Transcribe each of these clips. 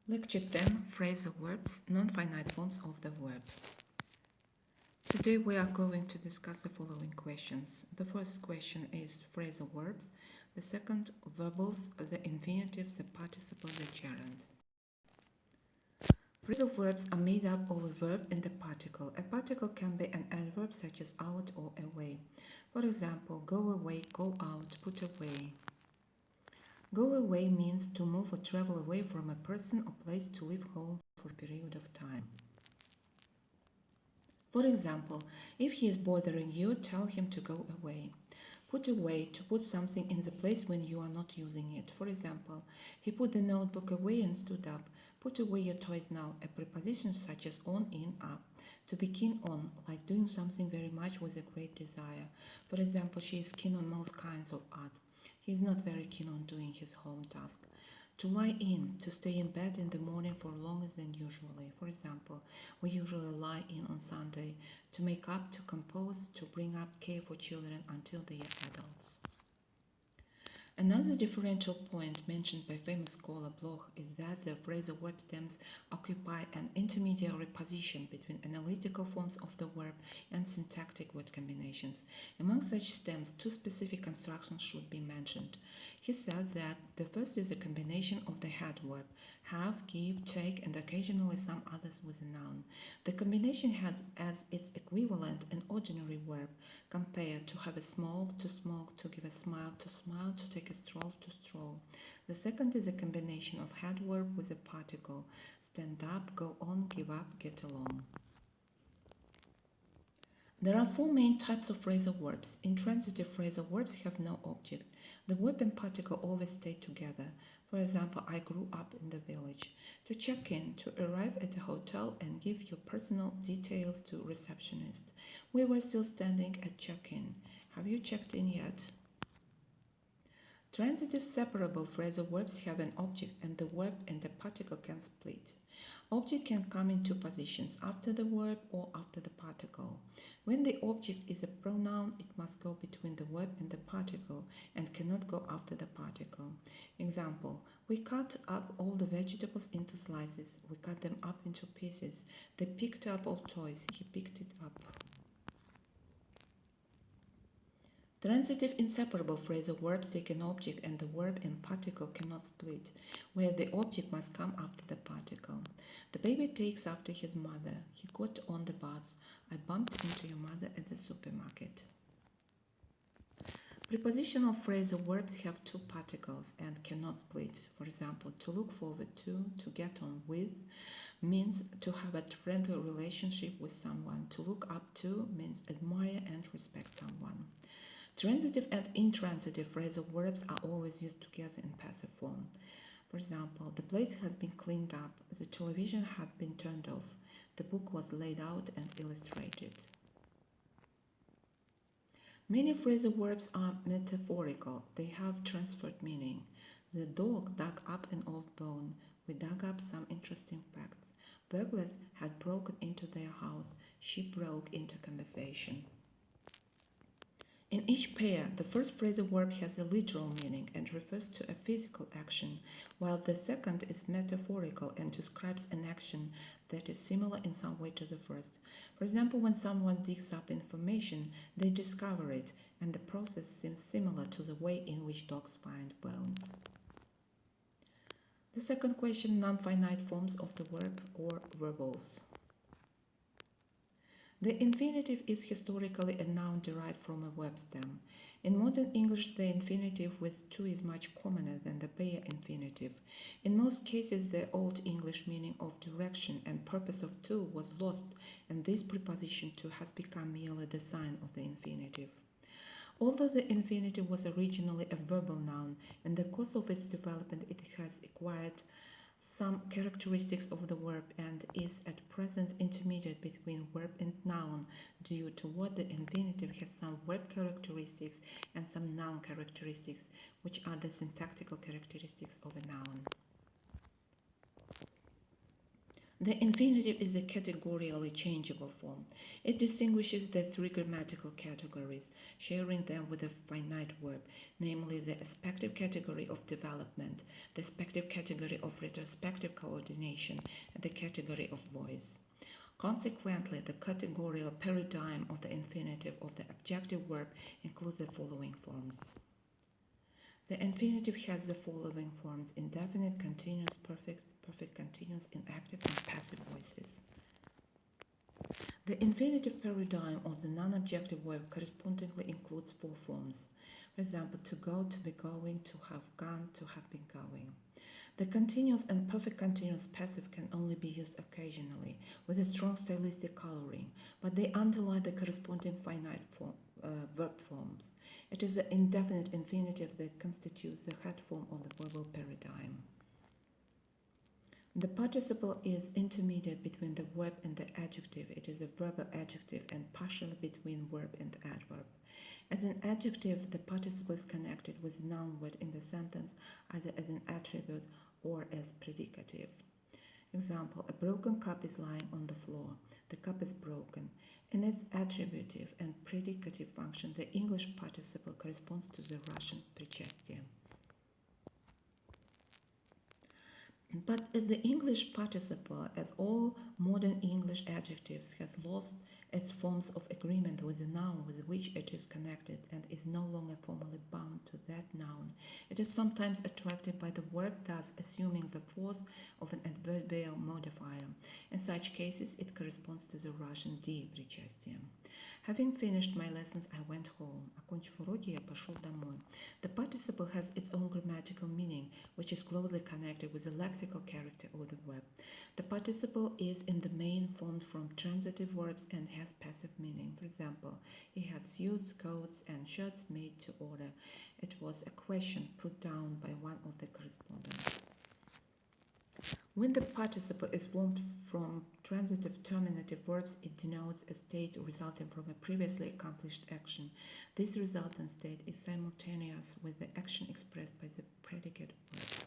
Lecture 10, Phrasal verbs, non-finite forms of the verb. Today we are going to discuss the following questions. The first question is phrasal verbs. The second, verbals, the infinitive, the participle, the gerund. Phrasal verbs are made up of a verb and a particle. A particle can be an adverb such as out or away. For example, go away, go out, put away. Go away means to move or travel away from a person or place, to leave home for a period of time. For example, if he is bothering you, tell him to go away. Put away, to put something in the place when you are not using it. For example, he put the notebook away and stood up. Put away your toys now. A preposition such as on, in, up. To be keen on, like doing something very much with a great desire. For example, she is keen on most kinds of art. He is not very keen on doing his home task. To lie in, to stay in bed in the morning for longer than usually. For example, we usually lie in on Sunday. To make up, to compose, to bring up, care for children until they are adults. Another differential point mentioned by famous scholar Bloch is that the phrasal verb stems occupy an intermediary position between analytical forms of the verb and syntactic word combinations. Among such stems, two specific constructions should be mentioned. He said that the first is a combination of the head verb, have, give, take, and occasionally some others with a noun. The combination has as its equivalent an ordinary verb, compare, to have a smoke, to smoke, to give a smile, to take a stroll, to stroll. The second is a combination of head verb with a particle, stand up, go on, give up, get along. There are four main types of phrasal verbs. Intransitive phrasal verbs have no object. The verb and particle always stay together. For example, I grew up in the village. To check in, to arrive at a hotel and give your personal details to receptionist. We were still standing at check-in. Have you checked in yet? Transitive separable phrasal verbs have an object and the verb and the particle can split. Object can come in two positions, after the verb or after the particle. When the object is a pronoun, it must go between the verb and the particle and cannot go after the particle. Example, we cut up all the vegetables into slices. We cut them up into pieces. They picked up all toys. He picked it up. Transitive inseparable phrasal verbs take an object and the verb and particle cannot split, where the object must come after the particle. The baby takes after his mother. He got on the bus. I bumped into your mother at the supermarket. Prepositional phrasal verbs have two particles and cannot split. For example, to look forward to get on with, means to have a friendly relationship with someone. To look up to means admire and respect someone. Transitive and intransitive phrasal verbs are always used together in passive form. For example, the place has been cleaned up, the television had been turned off, the book was laid out and illustrated. Many phrasal verbs are metaphorical. They have transferred meaning. The dog dug up an old bone. We dug up some interesting facts. Burglars had broken into their house. She broke into conversation. In each pair, the first phrasal verb has a literal meaning and refers to a physical action, while the second is metaphorical and describes an action that is similar in some way to the first. For example, when someone digs up information, they discover it, and the process seems similar to the way in which dogs find bones. The second question, non-finite forms of the verb or verbals. The infinitive is historically a noun derived from a verb stem. In modern English, the infinitive with to is much commoner than the pair infinitive. In most cases, the Old English meaning of direction and purpose of to was lost, and this preposition to has become merely the sign of the infinitive. Although the infinitive was originally a verbal noun, in the course of its development it has acquired some characteristics of the verb and is at present intermediate between verb and noun due to what the infinitive has some verb characteristics and some noun characteristics, which are the syntactical characteristics of a noun. The infinitive is a categorically changeable form. It distinguishes the three grammatical categories, sharing them with a finite verb, namely the aspective category of development, the aspective category of retrospective coordination, and the category of voice. Consequently, the categorical paradigm of the infinitive of the objective verb includes the following forms. The infinitive has the following forms: indefinite, continuous, perfect, perfect continuous in active and passive voices. The infinitive paradigm of the non-objective verb correspondingly includes four forms. For example, to go, to be going, to have gone, to have been going. The continuous and perfect continuous passive can only be used occasionally with a strong stylistic coloring, but they underlie the corresponding finite verb forms. It is the indefinite infinitive that constitutes the head form of the verbal paradigm. The participle is intermediate between the verb and the adjective. It is a verbal adjective and partially between verb and adverb. As an adjective, the participle is connected with a noun word in the sentence either as an attribute or as predicative. Example, a broken cup is lying on the floor. The cup is broken. In its attributive and predicative function, the English participle corresponds to the Russian причастие. But as the English participle, as all modern English adjectives, has lost its forms of agreement with the noun with which it is connected and is no longer formally bound to that noun, it is sometimes attracted by the verb, thus assuming the force of an adverbial modifier. In such cases, it corresponds to the Russian «ди» причастие. Having finished my lessons, I went home. Окончив уроки, я пошел домой. The participle has its own grammatical meaning, which is closely connected with the lexical character of the verb. The participle is in the main formed from transitive verbs and has passive meaning. For example, he had suits, coats, and shirts made to order. It was a question put down by one of the correspondents. When the participle is formed from transitive terminative verbs, it denotes a state resulting from a previously accomplished action. This resultant state is simultaneous with the action expressed by the predicate verb.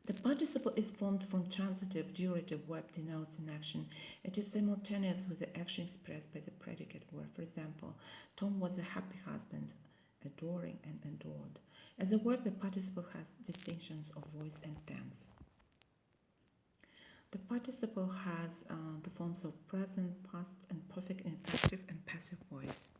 The participle is formed from transitive durative verb denotes an action. It is simultaneous with the action expressed by the predicate verb. For example, Tom was a happy husband, adoring and adored. As a verb, the participle has distinctions of voice and tense. The participle has the forms of present, past, and perfect in active and passive voice.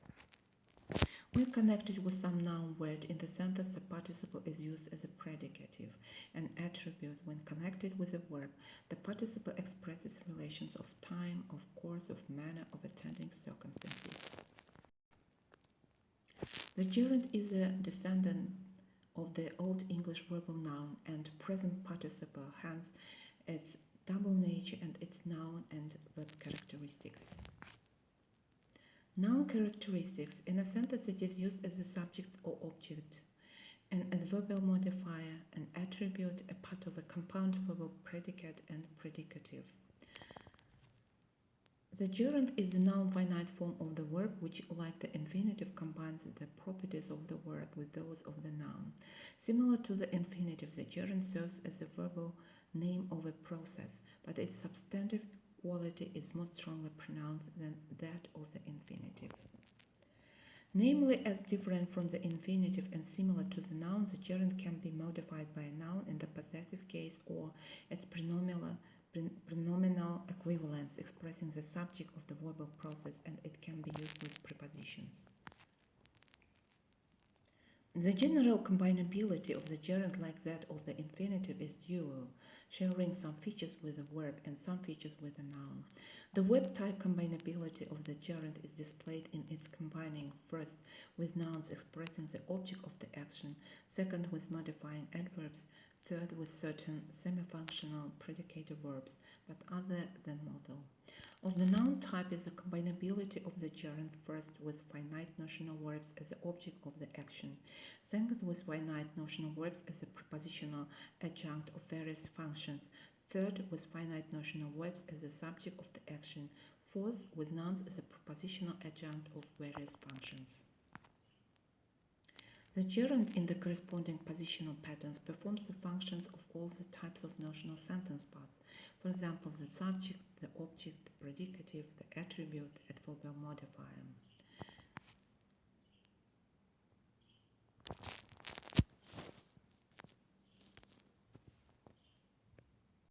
When connected with some noun word in the sentence, the participle is used as a predicative, an attribute. When connected with a verb, the participle expresses relations of time, of course, of manner, of attending circumstances. The gerund is a descendant of the Old English verbal noun and present participle, hence its double nature and its noun and verb characteristics. Noun characteristics. In a sentence, it is used as a subject or object, an adverbial modifier, an attribute, a part of a compound verbal predicate and predicative. The gerund is a noun finite form of the verb which, like the infinitive, combines the properties of the verb with those of the noun. Similar to the infinitive, the gerund serves as a verbal name of a process, but its substantive quality is most strongly pronounced than that of the infinitive. Namely, as different from the infinitive and similar to the noun, the gerund can be modified by a noun in the possessive case or its pronominal equivalence expressing the subject of the verbal process, and it can be used with prepositions. The general combinability of the gerund, like that of the infinitive, is dual, sharing some features with the verb and some features with the noun. The verb-type combinability of the gerund is displayed in its combining, first, with nouns expressing the object of the action, second, with modifying adverbs, third, with certain semi-functional predicative verbs, but other than modal. Of the noun type is the combinability of the gerund, first with finite notional verbs as the object of the action, second with finite notional verbs as a prepositional adjunct of various functions, third with finite notional verbs as the subject of the action, fourth with nouns as a prepositional adjunct of various functions. The gerund in the corresponding positional patterns performs the functions of all the types of notional sentence parts. For example, the subject, the object, the predicative, the attribute, the adverbial modifier.